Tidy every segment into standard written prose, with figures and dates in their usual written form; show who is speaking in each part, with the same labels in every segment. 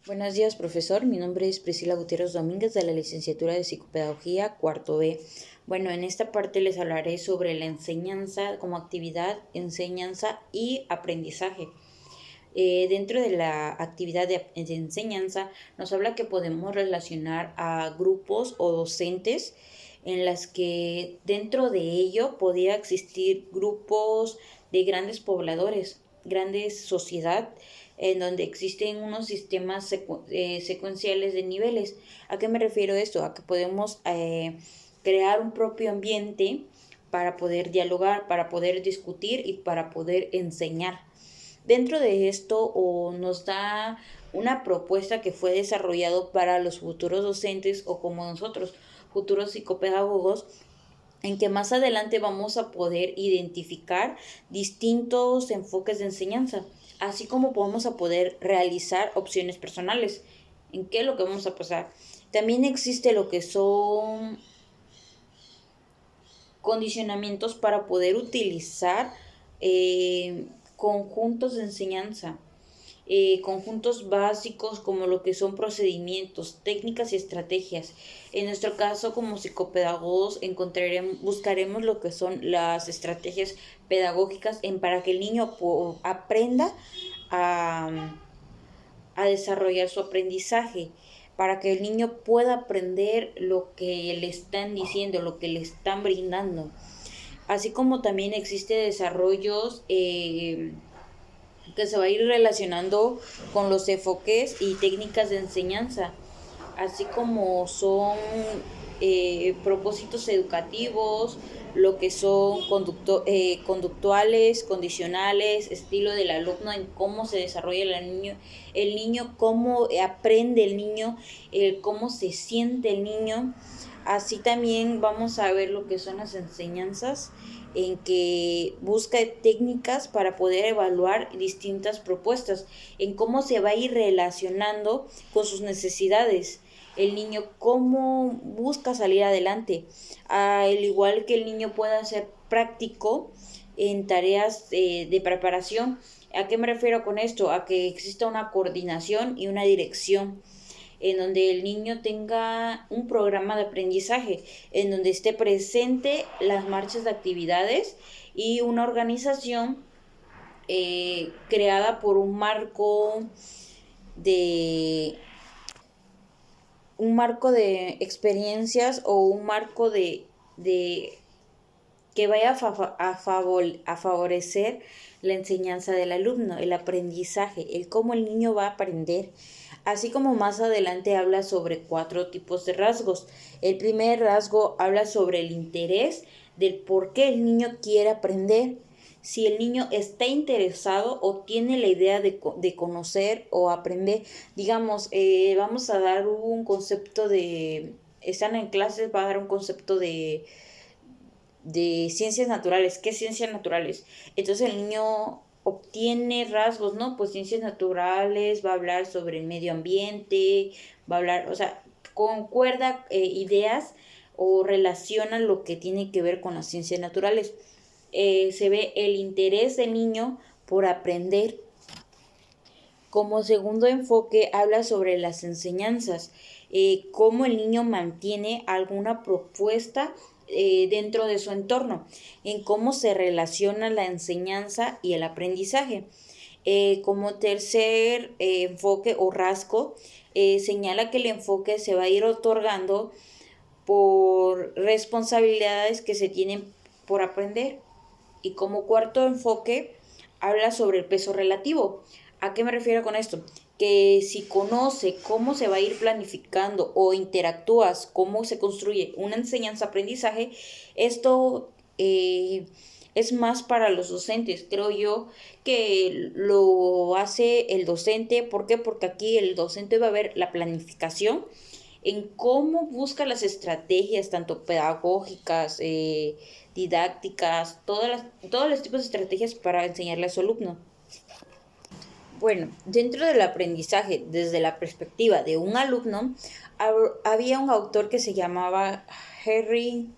Speaker 1: Buenos días, profesor. Mi nombre es Priscila Gutiérrez Domínguez de la licenciatura de Psicopedagogía, cuarto B. Bueno, en esta parte les hablaré sobre la enseñanza como actividad, enseñanza y aprendizaje. Dentro de la actividad de enseñanza nos habla que podemos relacionar a grupos o docentes en las que dentro de ello podía existir grupos de grandes pobladores, grandes sociedad, en donde existen unos sistemas secuenciales de niveles. ¿A qué me refiero esto? A que podemos crear un propio ambiente para poder dialogar, para poder discutir y para poder enseñar. Dentro de esto nos da una propuesta que fue desarrollado para los futuros docentes o como nosotros, futuros psicopedagogos, en que más adelante vamos a poder identificar distintos enfoques de enseñanza, así como vamos a poder realizar opciones personales. ¿En qué es lo que vamos a pasar? También existe lo que son condicionamientos para poder utilizar conjuntos de enseñanza, conjuntos básicos como lo que son procedimientos, técnicas y estrategias. En nuestro caso, como psicopedagogos, buscaremos lo que son las estrategias pedagógicas para que el niño aprenda a, a desarrollar su aprendizaje, para que el niño pueda aprender lo que le están diciendo, lo que le están brindando. Así como también existe desarrollos que se va a ir relacionando con los enfoques y técnicas de enseñanza, así como son propósitos educativos, lo que son conductuales, condicionales, estilo del alumno, en cómo se desarrolla el niño cómo aprende el niño, cómo se siente el niño. Así también vamos a ver lo que son las enseñanzas, en que busca técnicas para poder evaluar distintas propuestas, en cómo se va a ir relacionando con sus necesidades. El niño cómo busca salir adelante, al igual que el niño pueda ser práctico en tareas de preparación. ¿A qué me refiero con esto? A que exista una coordinación y una dirección, en donde el niño tenga un programa de aprendizaje, en donde esté presente las marchas de actividades y una organización creada por de un marco de experiencias o un marco de que vaya a favorecer la enseñanza del alumno, el aprendizaje, el cómo el niño va a aprender. Así como más adelante habla sobre 4 tipos de rasgos. El primer rasgo habla sobre el interés, del por qué el niño quiere aprender. Si el niño está interesado o tiene la idea de conocer o aprender, digamos, vamos a dar un concepto están en clases, va a dar un concepto de ciencias naturales. ¿Qué ciencias naturales? Entonces el niño obtiene rasgos, ¿no? Pues ciencias naturales, va a hablar sobre el medio ambiente, va a hablar, o sea, concuerda ideas o relaciona lo que tiene que ver con las ciencias naturales. Se ve el interés del niño por aprender. Como segundo enfoque habla sobre las enseñanzas, cómo el niño mantiene alguna propuesta dentro de su entorno, en cómo se relaciona la enseñanza y el aprendizaje. Como tercer enfoque o rasgo, señala que el enfoque se va a ir otorgando por responsabilidades que se tienen por aprender. Y como cuarto enfoque, habla sobre el peso relativo. ¿A qué me refiero con esto? Que si conoce cómo se va a ir planificando o interactúas, cómo se construye una enseñanza-aprendizaje, esto es más para los docentes. Creo yo que lo hace el docente. ¿Por qué? Porque aquí el docente va a ver la planificación en cómo busca las estrategias, tanto pedagógicas, didácticas, todos los tipos de estrategias para enseñarle a su alumno. Bueno, dentro del aprendizaje, desde la perspectiva de un alumno, había un autor que se llamaba Henry.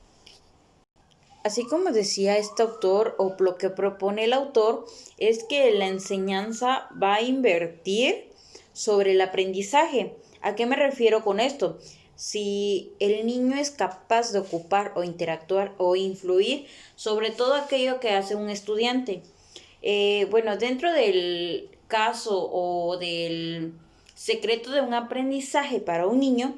Speaker 1: Así como decía este autor, o lo que propone el autor, es que la enseñanza va a invertir sobre el aprendizaje. ¿A qué me refiero con esto? Si el niño es capaz de ocupar o interactuar o influir sobre todo aquello que hace un estudiante. Bueno, dentro del caso o del secreto de un aprendizaje para un niño,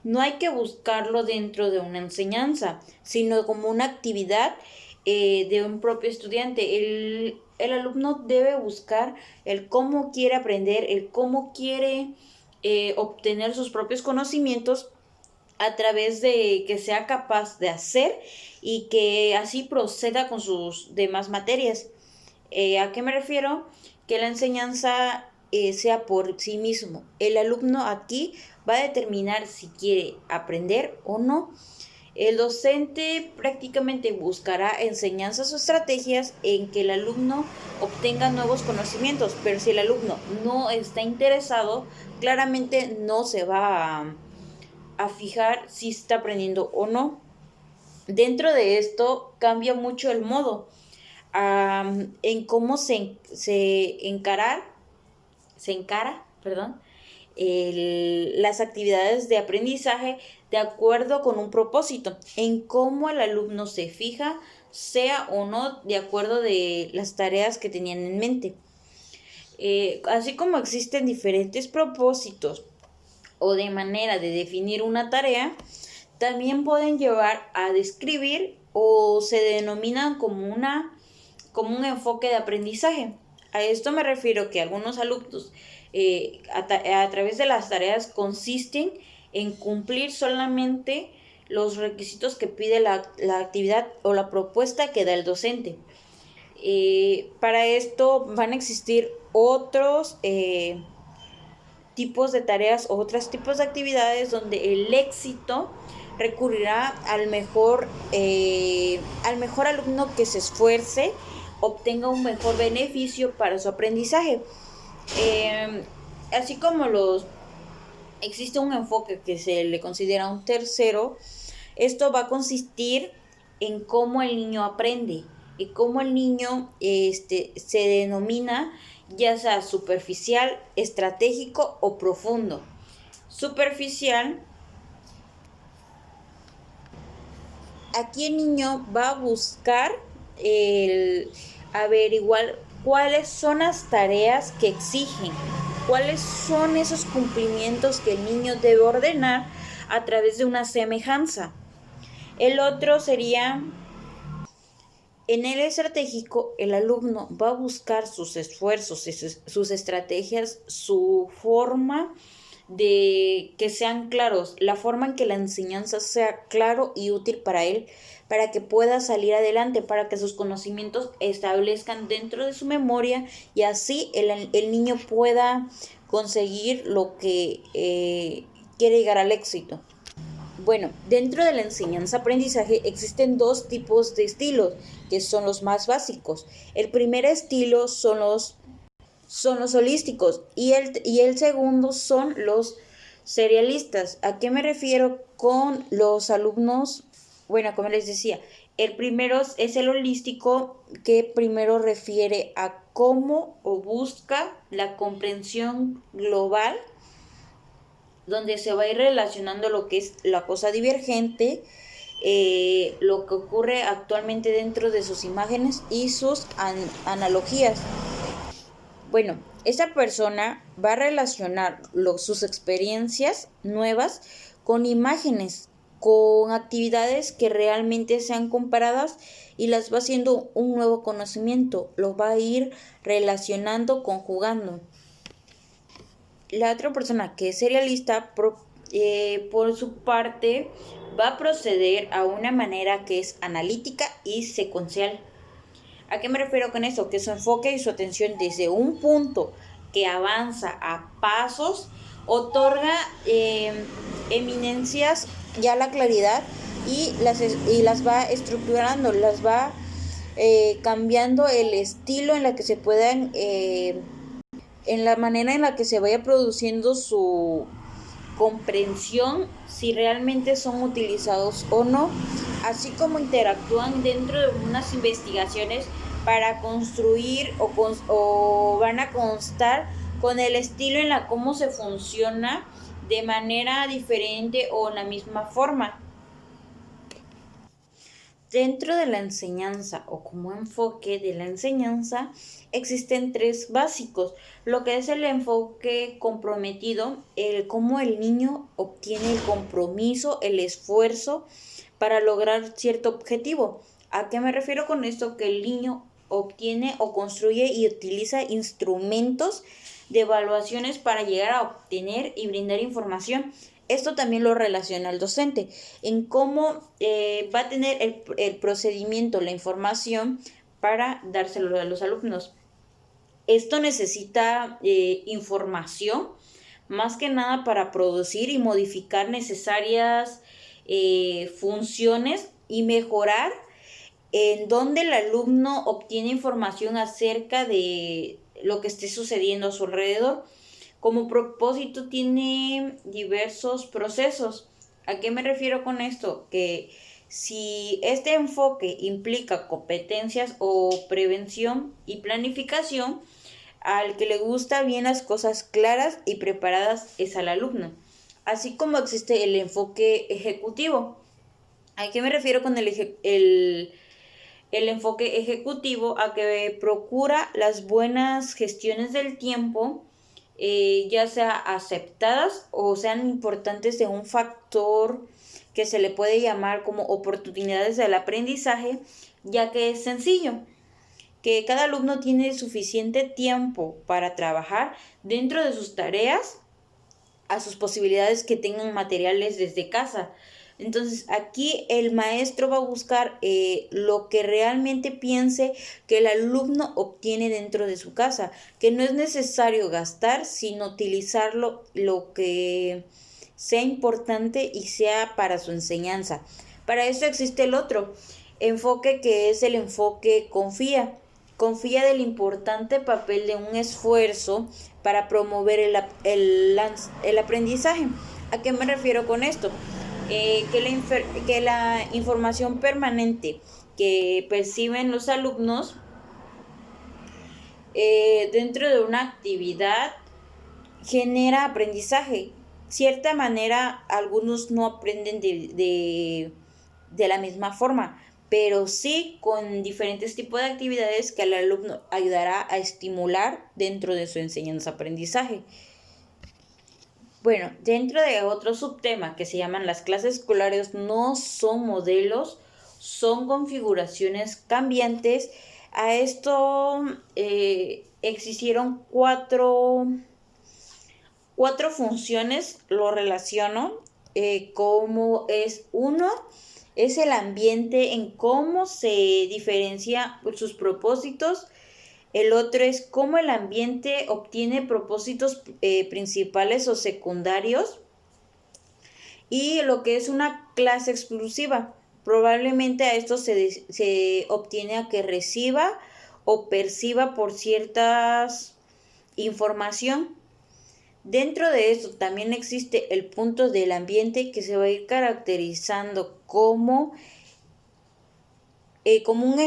Speaker 1: no hay que buscarlo dentro de una enseñanza, sino como una actividad de un propio estudiante. El alumno debe buscar el cómo quiere aprender, el cómo quiere obtener sus propios conocimientos a través de que sea capaz de hacer y que así proceda con sus demás materias. ¿A qué me refiero? Que la enseñanza sea por sí mismo. El alumno aquí va a determinar si quiere aprender o no. El docente prácticamente buscará enseñanzas o estrategias en que el alumno obtenga nuevos conocimientos, pero si el alumno no está interesado, claramente no se va a fijar si está aprendiendo o no. Dentro de esto cambia mucho el modo en cómo se encara, perdón, las actividades de aprendizaje de acuerdo con un propósito, en cómo el alumno se fija, sea o no de acuerdo de las tareas que tenían en mente. Así como existen diferentes propósitos o de manera de definir una tarea, también pueden llevar a describir o se denominan como un enfoque de aprendizaje. A esto me refiero que algunos alumnos a través de las tareas consisten en cumplir solamente los requisitos que pide la actividad o la propuesta que da el docente. Para esto van a existir otros tipos de tareas o otros tipos de actividades donde el éxito recurrirá al mejor alumno que se esfuerce, obtenga un mejor beneficio para su aprendizaje. Así como existe un enfoque que se le considera un tercero, esto va a consistir en cómo el niño aprende y cómo el niño se denomina ya sea superficial, estratégico o profundo. Superficial, aquí el niño va a buscar averiguar cuáles son las tareas que exigen, cuáles son esos cumplimientos que el niño debe ordenar a través de una semejanza. El otro sería, en el estratégico, el alumno va a buscar sus esfuerzos, sus estrategias, su forma de que sean claros, la forma en que la enseñanza sea claro y útil para él, para que pueda salir adelante, para que sus conocimientos establezcan dentro de su memoria y así el niño pueda conseguir lo que quiere llegar al éxito. Bueno, dentro de la enseñanza-aprendizaje existen dos tipos de estilos, que son los más básicos. El primer estilo son los holísticos y el segundo son los serialistas. ¿A qué me refiero con los alumnos? Bueno, como les decía, el primero es el holístico, que primero refiere a cómo o busca la comprensión global, donde se va a ir relacionando lo que es la cosa divergente, lo que ocurre actualmente dentro de sus imágenes y sus analogías. Bueno, esta persona va a relacionar sus experiencias nuevas con imágenes, con actividades que realmente sean comparadas y las va haciendo un nuevo conocimiento, lo va a ir relacionando, conjugando. La otra persona que es serialista, por su parte, va a proceder a una manera que es analítica y secuencial. ¿A qué me refiero con eso? Que su enfoque y su atención desde un punto que avanza a pasos, otorga eminencias ya la claridad y las va estructurando, las va cambiando el estilo en la que se puedan... en la manera en la que se vaya produciendo su comprensión, si realmente son utilizados o no, así como interactúan dentro de unas investigaciones para construir o van a constar con el estilo en la cómo se funciona de manera diferente o en la misma forma. Dentro de la enseñanza o como enfoque de la enseñanza existen tres básicos, lo que es el enfoque comprometido, el cómo el niño obtiene el compromiso, el esfuerzo para lograr cierto objetivo. ¿A qué me refiero con esto? Que el niño obtiene o construye y utiliza instrumentos de evaluaciones para llegar a obtener y brindar información. Esto también lo relaciona al docente, en cómo va a tener el procedimiento, la información para dárselo a los alumnos. Esto necesita información, más que nada para producir y modificar necesarias funciones y mejorar en donde el alumno obtiene información acerca de lo que esté sucediendo a su alrededor. Como propósito tiene diversos procesos. ¿A qué me refiero con esto? Que si este enfoque implica competencias o prevención y planificación, al que le gusta bien las cosas claras y preparadas es al alumno. Así como existe el enfoque ejecutivo. ¿A qué me refiero con el enfoque ejecutivo? A que procura las buenas gestiones del tiempo, ya sea aceptadas o sean importantes de un factor que se le puede llamar como oportunidades del aprendizaje, ya que es sencillo, que cada alumno tiene suficiente tiempo para trabajar dentro de sus tareas a sus posibilidades que tengan materiales desde casa. Entonces aquí el maestro va a buscar lo que realmente piense que el alumno obtiene dentro de su casa, que no es necesario gastar, sino utilizarlo lo que sea importante y sea para su enseñanza. Para eso existe el otro enfoque, que es el enfoque confía. Confía del importante papel de un esfuerzo para promover el aprendizaje. ¿A qué me refiero con esto? Que la información permanente que perciben los alumnos dentro de una actividad genera aprendizaje. Cierta manera, algunos no aprenden de la misma forma, pero sí con diferentes tipos de actividades que al alumno ayudará a estimular dentro de su enseñanza-aprendizaje. Bueno, dentro de otro subtema que se llaman las clases escolares, no son modelos, son configuraciones cambiantes. A esto existieron cuatro funciones, lo relaciono, como es uno, es el ambiente en cómo se diferencia sus propósitos. El otro es cómo el ambiente obtiene propósitos principales o secundarios. Y lo que es una clase exclusiva. Probablemente a esto se obtiene a que reciba o perciba por ciertas información. Dentro de esto también existe el punto del ambiente, que se va a ir caracterizando como un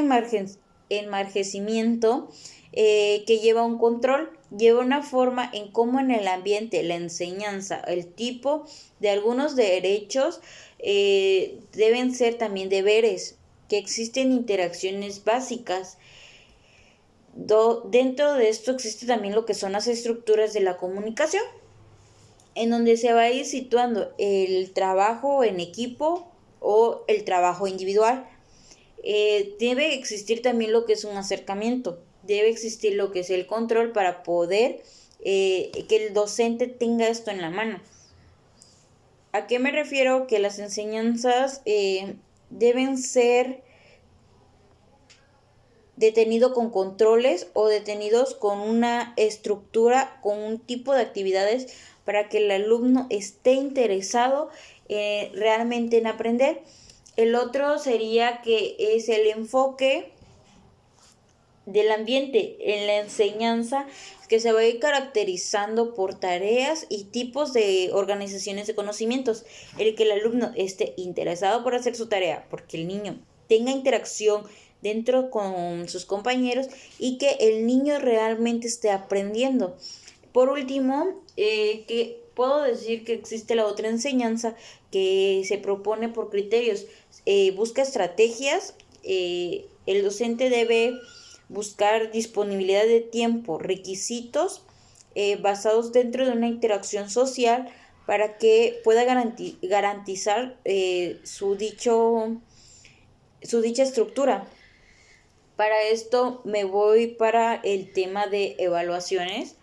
Speaker 1: enmargecimiento que lleva un control, lleva una forma en cómo en el ambiente, la enseñanza, el tipo de algunos derechos deben ser también deberes, que existen interacciones básicas. Dentro de esto existe también lo que son las estructuras de la comunicación, en donde se va a ir situando el trabajo en equipo o el trabajo individual. Debe existir también lo que es un acercamiento, debe existir lo que es el control para poder que el docente tenga esto en la mano. ¿A qué me refiero? Que las enseñanzas deben ser detenidos con controles o detenidos con una estructura, con un tipo de actividades para que el alumno esté interesado realmente en aprender. El otro sería que es el enfoque del ambiente en la enseñanza, que se va a ir caracterizando por tareas y tipos de organizaciones de conocimientos. El que el alumno esté interesado por hacer su tarea, porque el niño tenga interacción dentro con sus compañeros y que el niño realmente esté aprendiendo. Por último, que puedo decir que existe la otra enseñanza que se propone por criterios. Busca estrategias. El docente debe buscar disponibilidad de tiempo, requisitos basados dentro de una interacción social para que pueda garantizar su dicha estructura. Para esto me voy para el tema de evaluaciones.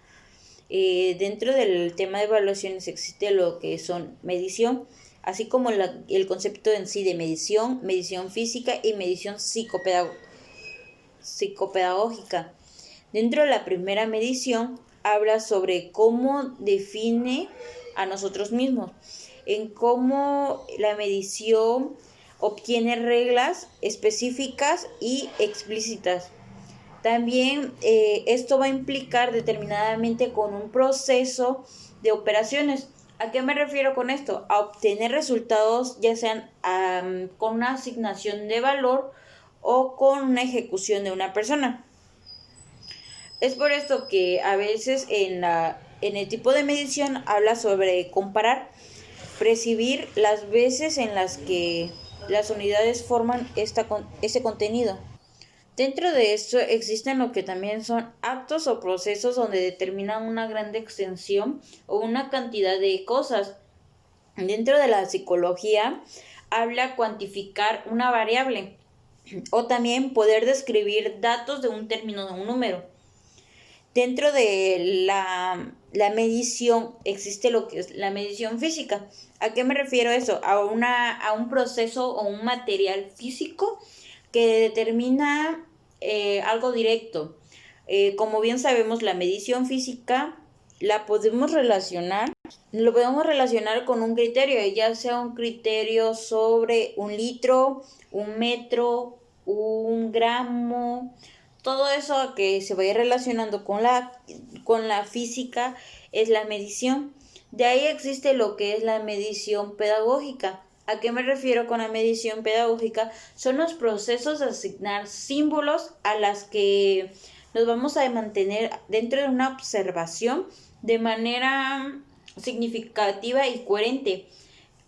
Speaker 1: Dentro del tema de evaluaciones existe lo que son medición, así como el concepto en sí de medición, medición física y medición psicopedagógica. Dentro de la primera medición habla sobre cómo define a nosotros mismos, en cómo la medición obtiene reglas específicas y explícitas. También esto va a implicar determinadamente con un proceso de operaciones. ¿A qué me refiero con esto? A obtener resultados ya sean con una asignación de valor o con una ejecución de una persona. Es por esto que a veces en el tipo de medición habla sobre comparar, percibir las veces en las que las unidades forman ese contenido. Dentro de esto existen lo que también son actos o procesos donde determinan una gran extensión o una cantidad de cosas. Dentro de la psicología habla cuantificar una variable o también poder describir datos de un término, de un número. Dentro de la medición existe lo que es la medición física. ¿A qué me refiero eso? A un proceso o un material físico que determina algo directo. Como bien sabemos, la medición física lo podemos relacionar con un criterio, ya sea un criterio sobre un litro, un metro, un gramo, todo eso que se vaya relacionando con la física es la medición. De ahí existe lo que es la medición pedagógica. ¿A qué me refiero con la medición pedagógica? Son los procesos de asignar símbolos a las que nos vamos a mantener dentro de una observación de manera significativa y coherente.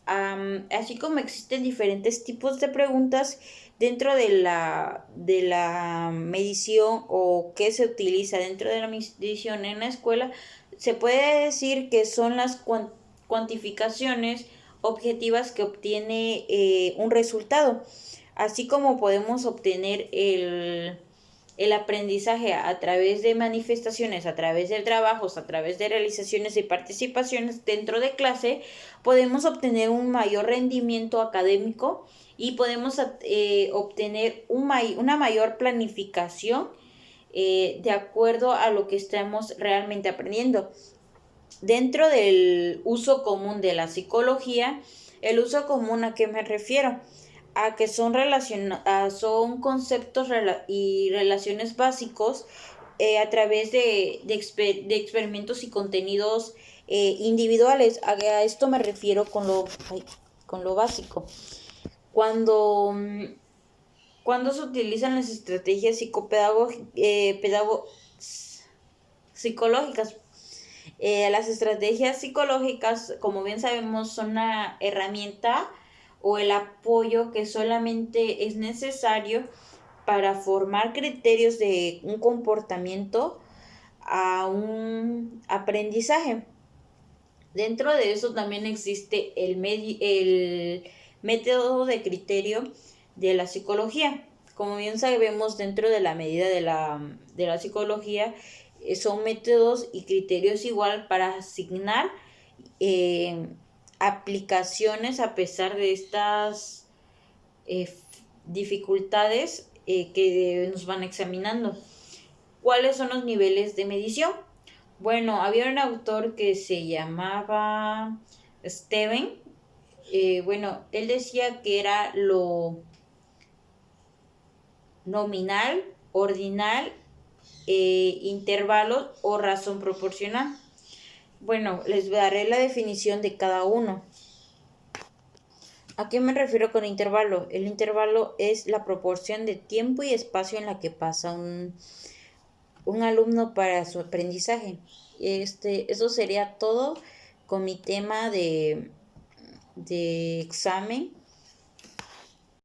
Speaker 1: Así como existen diferentes tipos de preguntas dentro de la medición o que se utiliza dentro de la medición en la escuela, se puede decir que son las cuantificaciones objetivas que obtiene un resultado, así como podemos obtener el aprendizaje a través de manifestaciones, a través de trabajos, a través de realizaciones y participaciones dentro de clase, podemos obtener un mayor rendimiento académico y podemos obtener una mayor planificación de acuerdo a lo que estamos realmente aprendiendo. Dentro del uso común de la psicología, el uso común, ¿a qué me refiero? A que son conceptos y relaciones básicos a través de experimentos y contenidos individuales. A esto me refiero con lo básico. Cuando se utilizan las estrategias psicológicas. Las estrategias psicológicas, como bien sabemos, son una herramienta o el apoyo que solamente es necesario para formar criterios de un comportamiento a un aprendizaje. Dentro de eso también existe el método de criterio de la psicología. Como bien sabemos, dentro de la medida de la psicología, son métodos y criterios igual para asignar aplicaciones a pesar de estas dificultades que nos van examinando. ¿Cuáles son los niveles de medición? Bueno, había un autor que se llamaba Steven. Él decía que era lo nominal, ordinal, intervalos o razón proporcional. Bueno, les daré la definición de cada uno. ¿A qué me refiero con intervalo? El intervalo es la proporción de tiempo y espacio en la que pasa un alumno para su aprendizaje. eso sería todo con mi tema de examen.